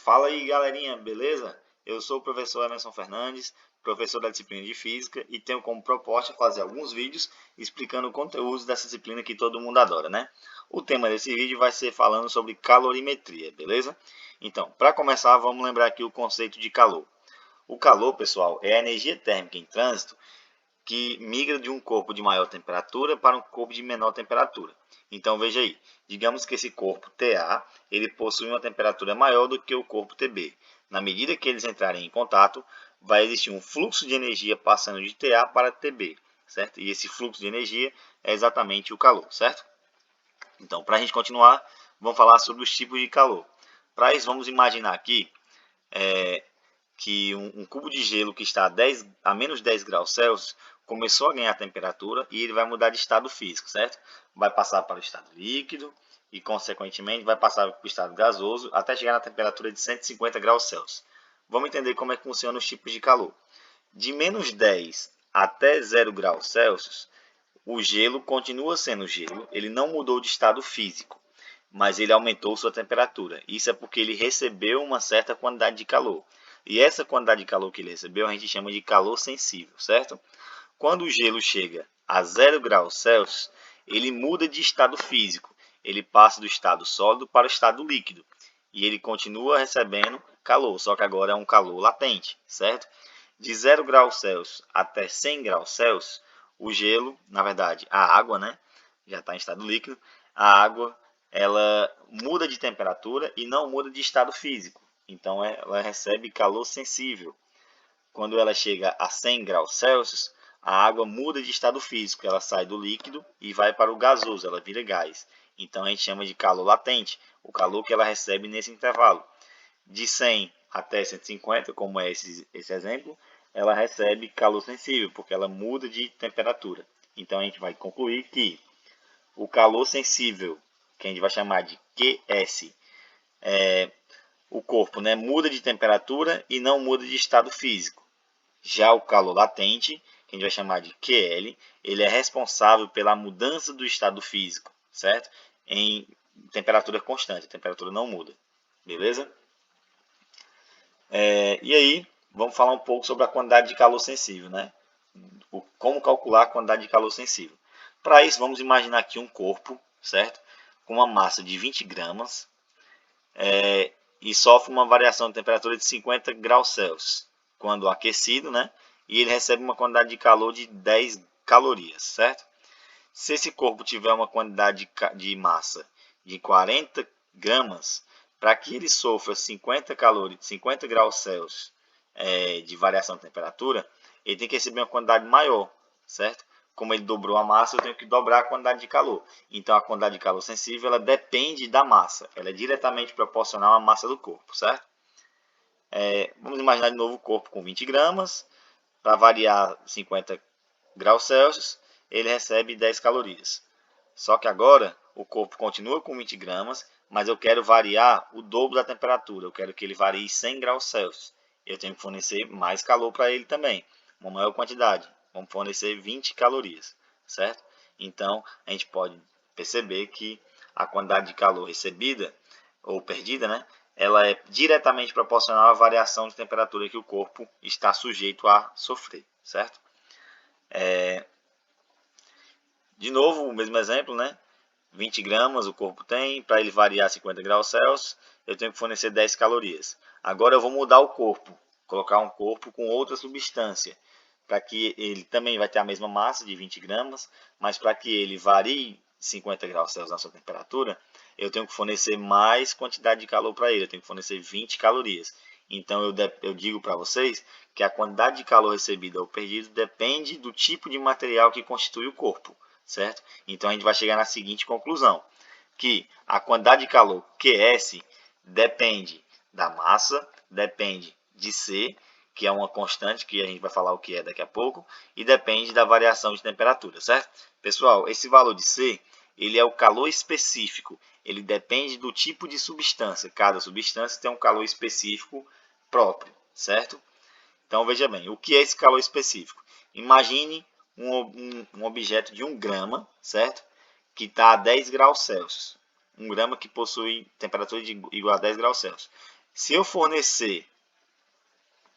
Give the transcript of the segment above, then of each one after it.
Fala aí, galerinha, beleza? Eu sou o professor Emerson Fernandes, professor da disciplina de Física, e tenho como proposta fazer alguns vídeos explicando o conteúdo dessa disciplina que todo mundo adora, né? O tema desse vídeo vai ser falando sobre calorimetria, beleza? Então, para começar, vamos lembrar aqui o conceito de calor. O calor, pessoal, é a energia térmica em trânsito que migra de um corpo de maior temperatura para um corpo de menor temperatura. Então veja aí, digamos que esse corpo TA ele possui uma temperatura maior do que o corpo TB. Na medida que eles entrarem em contato, vai existir um fluxo de energia passando de TA para TB, certo? E esse fluxo de energia é exatamente o calor, certo? Então, para a gente continuar, vamos falar sobre os tipos de calor. Para isso, vamos imaginar aqui que um cubo de gelo que está a menos 10 graus Celsius começou a ganhar temperatura e ele vai mudar de estado físico, certo? Vai passar para o estado líquido e, consequentemente, vai passar para o estado gasoso até chegar na temperatura de 150 graus Celsius. Vamos entender como é que funcionam os tipos de calor. De menos 10 até 0 graus Celsius, o gelo continua sendo gelo, ele não mudou de estado físico, mas ele aumentou sua temperatura. Isso é porque ele recebeu uma certa quantidade de calor. E essa quantidade de calor que ele recebeu a gente chama de calor sensível, certo? Quando o gelo chega a 0 graus Celsius, ele muda de estado físico. Ele passa do estado sólido para o estado líquido. E ele continua recebendo calor, só que agora é um calor latente, certo? De 0 graus Celsius até 100 graus Celsius, o gelo, na verdade, a água, né, já está em estado líquido, a água ela muda de temperatura e não muda de estado físico. Então, ela recebe calor sensível. Quando ela chega a 100 graus Celsius, a água muda de estado físico, ela sai do líquido e vai para o gasoso, ela vira gás. Então, a gente chama de calor latente, o calor que ela recebe nesse intervalo. De 100 até 150, como é esse exemplo, ela recebe calor sensível, porque ela muda de temperatura. Então, a gente vai concluir que o calor sensível, que a gente vai chamar de QS, o corpo, né, muda de temperatura e não muda de estado físico. Já o calor latente, que a gente vai chamar de QL, ele é responsável pela mudança do estado físico, certo? Em temperatura constante, a temperatura não muda, beleza? E aí, vamos falar um pouco sobre a quantidade de calor sensível, né? Como calcular a quantidade de calor sensível. Para isso, vamos imaginar aqui um corpo, certo? Com uma massa de 20 gramas e sofre uma variação de temperatura de 50 graus Celsius quando aquecido, né? E ele recebe uma quantidade de calor de 10 calorias, certo? Se esse corpo tiver uma quantidade de massa de 40 gramas, para que ele sofra 50 graus Celsius de variação de temperatura, ele tem que receber uma quantidade maior, certo? Como ele dobrou a massa, eu tenho que dobrar a quantidade de calor. Então, a quantidade de calor sensível ela depende da massa. Ela é diretamente proporcional à massa do corpo, certo? Vamos imaginar de novo o corpo com 20 gramas. Para variar 50 graus Celsius, ele recebe 10 calorias. Só que agora o corpo continua com 20 gramas, mas eu quero variar o dobro da temperatura. Eu quero que ele varie 100 graus Celsius. Eu tenho que fornecer mais calor para ele também, uma maior quantidade. Vamos fornecer 20 calorias, certo? Então, a gente pode perceber que a quantidade de calor recebida ou perdida, né, ela é diretamente proporcional à variação de temperatura que o corpo está sujeito a sofrer, certo? De novo, o mesmo exemplo, né? 20 gramas o corpo tem, para ele variar 50 graus Celsius, eu tenho que fornecer 10 calorias. Agora eu vou mudar o corpo, colocar um corpo com outra substância, para que ele também vai ter a mesma massa de 20 gramas, mas para que ele varie 50 graus Celsius na sua temperatura, eu tenho que fornecer mais quantidade de calor para ele, eu tenho que fornecer 20 calorias. Então eu digo para vocês que a quantidade de calor recebida ou perdido depende do tipo de material que constitui o corpo, certo? Então a gente vai chegar na seguinte conclusão, que a quantidade de calor QS depende da massa, depende de C, que é uma constante, que a gente vai falar o que é daqui a pouco, e depende da variação de temperatura, certo? Pessoal, esse valor de C, ele é o calor específico, ele depende do tipo de substância, cada substância tem um calor específico próprio, certo? Então veja bem, o que é esse calor específico? Imagine um objeto de 1 grama, certo? Que está a 10 graus Celsius. 1 grama que possui temperatura igual a 10 graus Celsius. Se eu fornecer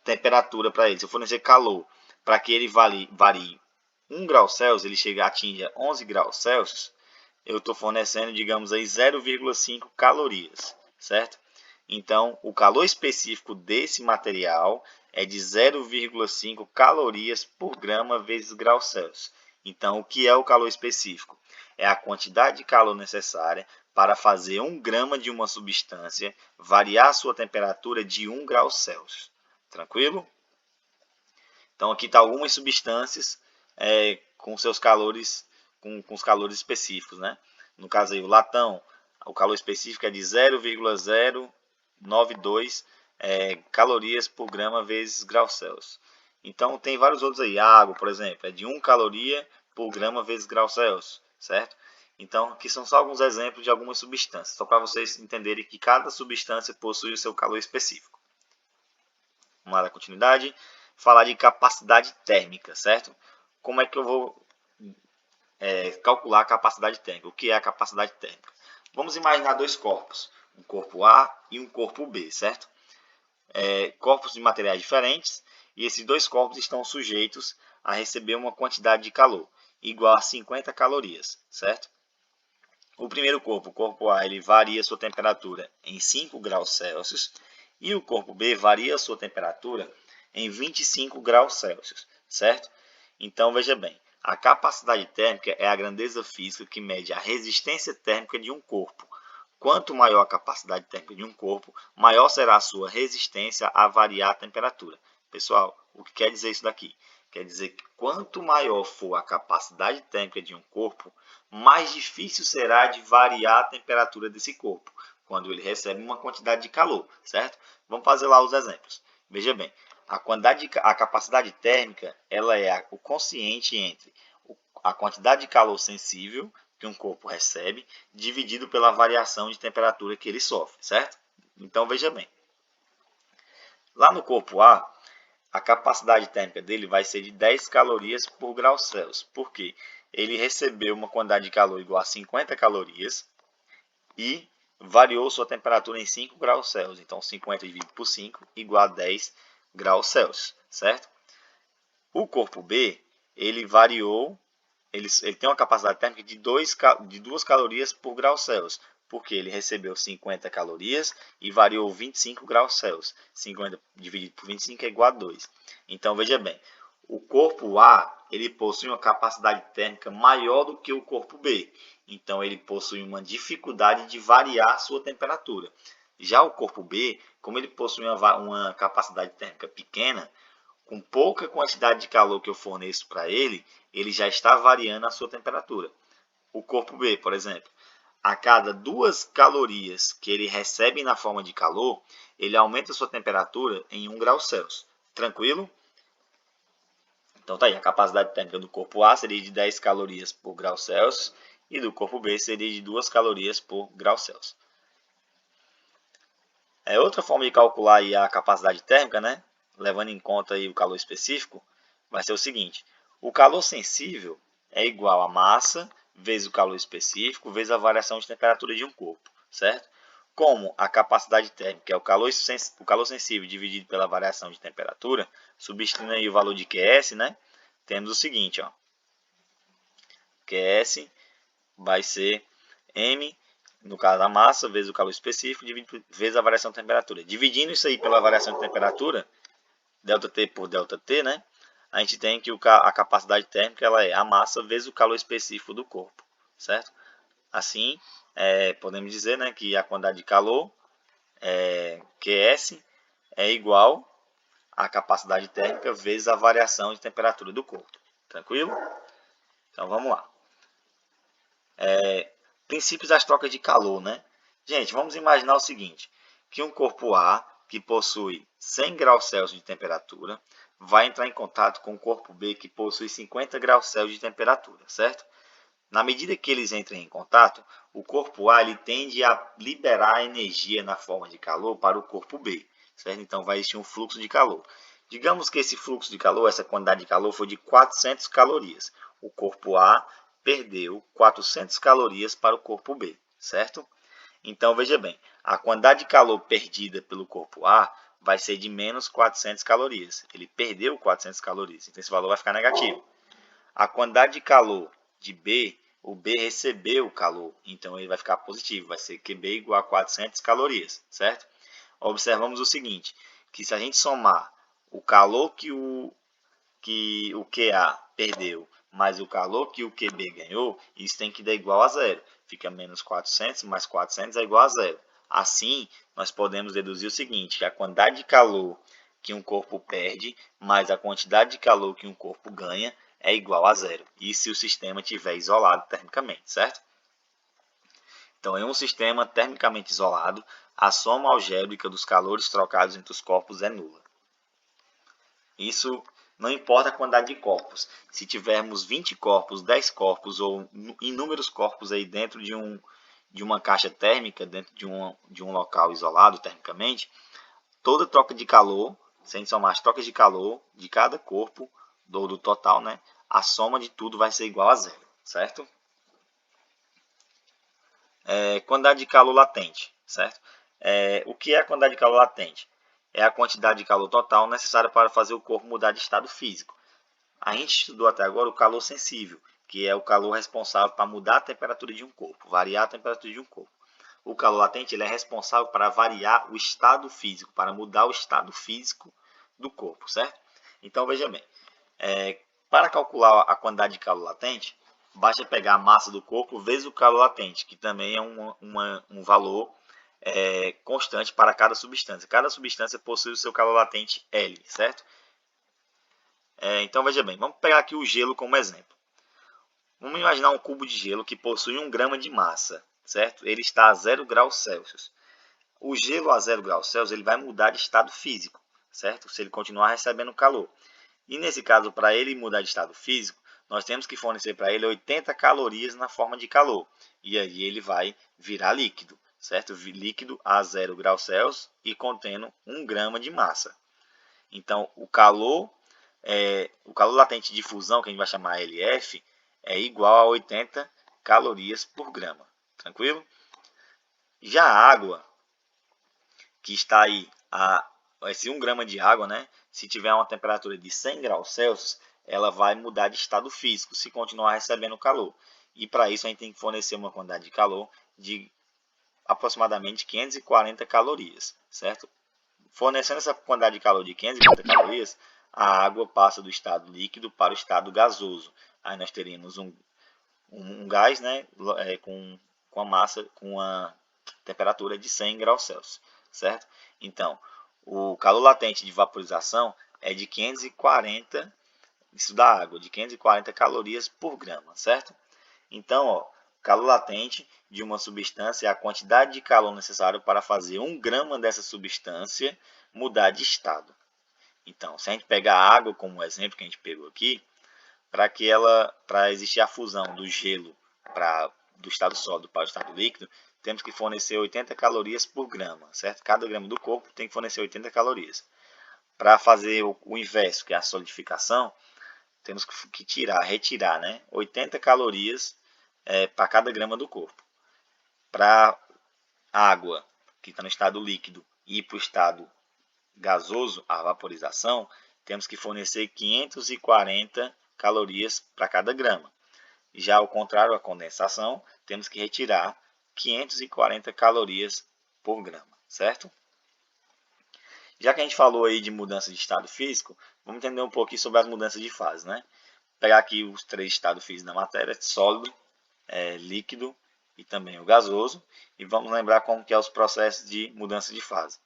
temperatura para ele, se eu fornecer calor para que ele varie 1 grau Celsius, ele chega a atingir 11 graus Celsius, eu estou fornecendo, digamos aí, 0,5 calorias, certo? Então, o calor específico desse material é de 0,5 calorias por grama vezes grau Celsius. Então, o que é o calor específico? É a quantidade de calor necessária para fazer 1 grama de uma substância variar sua temperatura de 1 grau Celsius. Tranquilo? Então, aqui está algumas substâncias com seus calores, com os calores específicos, né? No caso aí, o latão, o calor específico é de 0,092 calorias por grama vezes grau Celsius. Então, tem vários outros aí. A água, por exemplo, é de 1 caloria por grama vezes grau Celsius, certo? Então, aqui são só alguns exemplos de algumas substâncias, só para vocês entenderem que cada substância possui o seu calor específico. Vamos lá, dar continuidade. Falar de capacidade térmica, certo? Como é que eu vou calcular a capacidade térmica? O que é a capacidade térmica? Vamos imaginar dois corpos, um corpo A e um corpo B, certo? Corpos de materiais diferentes, e esses dois corpos estão sujeitos a receber uma quantidade de calor igual a 50 calorias, certo? O primeiro corpo, o corpo A, ele varia sua temperatura em 5 graus Celsius, e o corpo B varia sua temperatura em 25 graus Celsius, certo? Então, veja bem, a capacidade térmica é a grandeza física que mede a resistência térmica de um corpo. Quanto maior a capacidade térmica de um corpo, maior será a sua resistência a variar a temperatura. Pessoal, o que quer dizer isso daqui? Quer dizer que quanto maior for a capacidade térmica de um corpo, mais difícil será de variar a temperatura desse corpo, quando ele recebe uma quantidade de calor, certo? Vamos fazer lá os exemplos. Veja bem, a capacidade térmica ela é o quociente entre a quantidade de calor sensível que um corpo recebe, dividido pela variação de temperatura que ele sofre, certo? Então, veja bem. Lá no corpo A, a capacidade térmica dele vai ser de 10 calorias por grau Celsius. Por quê? Ele recebeu uma quantidade de calor igual a 50 calorias e variou sua temperatura em 5 graus Celsius. Então, 50 dividido por 5 igual a 10 graus Celsius, certo? O corpo B, ele variou, ele tem uma capacidade térmica de 2 calorias por grau Celsius, porque ele recebeu 50 calorias e variou 25 graus Celsius. 50 dividido por 25 é igual a 2. Então, veja bem, o corpo A ele possui uma capacidade térmica maior do que o corpo B. Então, ele possui uma dificuldade de variar sua temperatura. Já o corpo B, como ele possui uma capacidade térmica pequena, com pouca quantidade de calor que eu forneço para ele, ele já está variando a sua temperatura. O corpo B, por exemplo, a cada 2 calorias que ele recebe na forma de calor, ele aumenta a sua temperatura em 1 grau Celsius. Tranquilo? Então tá aí, a capacidade térmica do corpo A seria de 10 calorias por grau Celsius e do corpo B seria de 2 calorias por grau Celsius. Outra forma de calcular aí a capacidade térmica, né? Levando em conta aí o calor específico, vai ser o seguinte: o calor sensível é igual a massa vezes o calor específico vezes a variação de temperatura de um corpo, certo? Como a capacidade térmica é o calor sensível dividido pela variação de temperatura, substituindo aí o valor de QS, né? Temos o seguinte, ó. QS vai ser M, no caso a massa, vezes o calor específico, vezes a variação de temperatura. Dividindo isso aí pela variação de temperatura, ΔT por ΔT, né? A gente tem que a capacidade térmica ela é a massa vezes o calor específico do corpo, certo? Assim, podemos dizer, né, que a quantidade de calor, QS, é igual à capacidade térmica vezes a variação de temperatura do corpo. Tranquilo? Então, vamos lá. Princípios das trocas de calor, né? Gente, vamos imaginar o seguinte, que um corpo A, que possui 100 graus Celsius de temperatura, vai entrar em contato com o corpo B, que possui 50 graus Celsius de temperatura, certo? Na medida que eles entrem em contato, o corpo A ele tende a liberar energia na forma de calor para o corpo B, certo? Então, vai existir um fluxo de calor. Digamos que esse fluxo de calor, essa quantidade de calor foi de 400 calorias. O corpo A perdeu 400 calorias para o corpo B, certo? Então, veja bem, a quantidade de calor perdida pelo corpo A vai ser de menos 400 calorias. Ele perdeu 400 calorias, então esse valor vai ficar negativo. A quantidade de calor de B, o B recebeu o calor, então ele vai ficar positivo, vai ser QB igual a 400 calorias, certo? Observamos o seguinte, que se a gente somar o calor que o QA perdeu mais o calor que o QB ganhou, isso tem que dar igual a zero. Fica menos 400 mais 400 é igual a zero. Assim, nós podemos deduzir o seguinte, que a quantidade de calor que um corpo perde mais a quantidade de calor que um corpo ganha é igual a zero. E se o sistema estiver isolado termicamente, certo? Então, em um sistema termicamente isolado, a soma algébrica dos calores trocados entre os corpos é nula. Isso não importa a quantidade de corpos. Se tivermos 20 corpos, 10 corpos ou inúmeros corpos aí dentro de uma caixa térmica, dentro de um local isolado termicamente, toda troca de calor, sem somar as trocas de calor de cada corpo, do total, né, a soma de tudo vai ser igual a zero, certo? Quantidade de calor latente, certo? O que é a quantidade de calor latente? É a quantidade de calor total necessária para fazer o corpo mudar de estado físico. A gente estudou até agora o calor sensível, que é o calor responsável para mudar a temperatura de um corpo, variar a temperatura de um corpo. O calor latente ele é responsável para variar o estado físico, para mudar o estado físico do corpo, certo? Então, veja bem, para calcular a quantidade de calor latente, basta pegar a massa do corpo vezes o calor latente, que também é um valor constante para cada substância. Cada substância possui o seu calor latente L, certo? Então, veja bem, vamos pegar aqui o gelo como exemplo. Vamos imaginar um cubo de gelo que possui 1 grama de massa, certo? Ele está a 0 graus Celsius. O gelo a 0 graus Celsius ele vai mudar de estado físico, certo? Se ele continuar recebendo calor. E nesse caso, para ele mudar de estado físico, nós temos que fornecer para ele 80 calorias na forma de calor. E aí ele vai virar líquido, certo? Líquido a 0 graus Celsius e contendo 1 grama de massa. Então, o calor latente de fusão, que a gente vai chamar LF, é igual a 80 calorias por grama. Tranquilo? Já a água, que está aí, esse 1 grama de água, né? Se tiver uma temperatura de 100 graus Celsius, ela vai mudar de estado físico se continuar recebendo calor. E para isso a gente tem que fornecer uma quantidade de calor de aproximadamente 540 calorias, certo? Fornecendo essa quantidade de calor de 540 calorias, a água passa do estado líquido para o estado gasoso. Aí nós teríamos um gás, né, com a massa, com a temperatura de 100 graus Celsius, certo? Então, o calor latente de vaporização é de 540, isso da água, de 540 calorias por grama, certo? Então, ó, calor latente de uma substância é a quantidade de calor necessário para fazer 1 grama dessa substância mudar de estado. Então, se a gente pegar a água como exemplo que a gente pegou aqui, para existir a fusão do gelo do estado sólido para o estado líquido, temos que fornecer 80 calorias por grama, certo? Cada grama do corpo tem que fornecer 80 calorias. Para fazer o inverso, que é a solidificação, temos que retirar, né? 80 calorias para cada grama do corpo. Para água, que está no estado líquido, ir para o estado gasoso, a vaporização, temos que fornecer 540 calorias para cada grama. Já ao contrário, a condensação, temos que retirar 540 calorias por grama, certo? Já que a gente falou aí de mudança de estado físico, vamos entender um pouquinho sobre as mudanças de fase, né? Pegar aqui os 3 estados físicos da matéria, sólido, líquido e também o gasoso, e vamos lembrar como que é os processos de mudança de fase.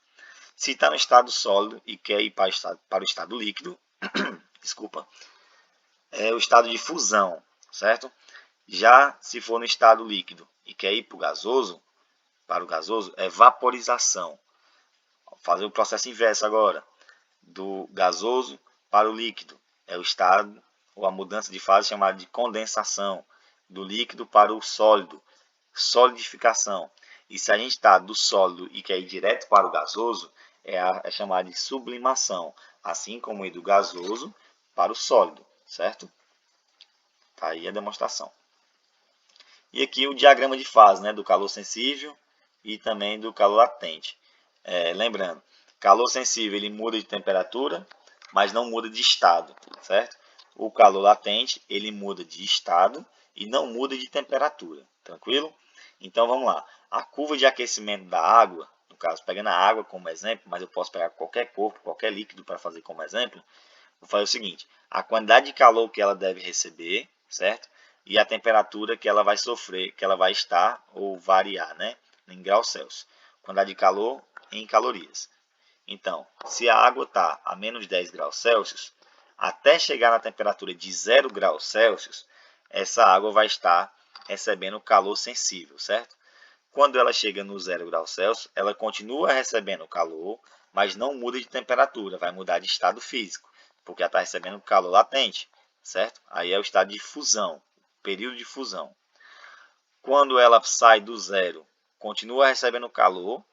Se está no estado sólido e quer ir para o estado líquido, desculpa, é o estado de fusão, certo? Já se for no estado líquido e quer ir para o gasoso, é vaporização. Vou fazer o processo inverso agora, do gasoso para o líquido. É o estado, ou a mudança de fase chamada de condensação. Do líquido para o sólido, solidificação. E se a gente está do sólido e quer ir direto para o gasoso, é chamada de sublimação. Assim como ir do gasoso para o sólido, certo? Tá aí a demonstração. E aqui o diagrama de fase, né, do calor sensível e também do calor latente. Lembrando, calor sensível ele muda de temperatura, mas não muda de estado, certo? O calor latente ele muda de estado e não muda de temperatura, tranquilo? Então vamos lá, a curva de aquecimento da água, no caso pegando a água como exemplo, mas eu posso pegar qualquer corpo, qualquer líquido para fazer como exemplo, vou fazer o seguinte, a quantidade de calor que ela deve receber, certo? E a temperatura que ela vai sofrer, que ela vai estar ou variar, né? Em graus Celsius. Quantidade de calor em calorias. Então, se a água está a menos 10 graus Celsius, até chegar na temperatura de 0 graus Celsius, essa água vai estar recebendo calor sensível, certo? Quando ela chega no 0 graus Celsius, ela continua recebendo calor, mas não muda de temperatura, vai mudar de estado físico, porque ela está recebendo calor latente, certo? Aí é o estado de fusão, período de fusão. Quando ela sai do zero, continua recebendo calor,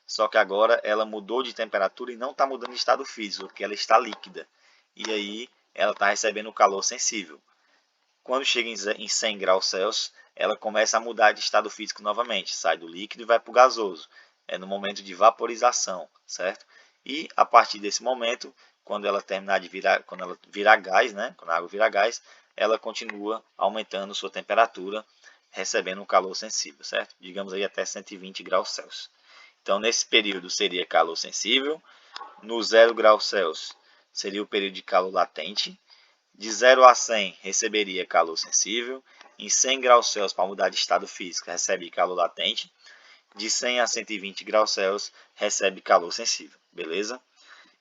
só que agora ela mudou de temperatura e não está mudando de estado físico, porque ela está líquida. E aí ela está recebendo calor sensível. Quando chega em 100 graus Celsius, ela começa a mudar de estado físico novamente, sai do líquido e vai para o gasoso. É no momento de vaporização, certo? E a partir desse momento, quando ela terminar de virar, quando ela virar gás, né? Quando a água virar gás, ela continua aumentando sua temperatura, recebendo um calor sensível, certo? Digamos aí até 120 graus Celsius. Então, nesse período seria calor sensível, no 0 graus Celsius seria o período de calor latente, de 0 a 100 receberia calor sensível, em 100 graus Celsius para mudar de estado físico recebe calor latente, de 100 a 120 graus Celsius recebe calor sensível, beleza?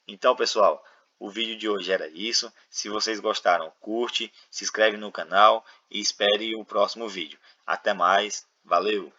Então pessoal, o vídeo de hoje era isso, se vocês gostaram curte, se inscreve no canal e espere o próximo vídeo. Até mais, valeu!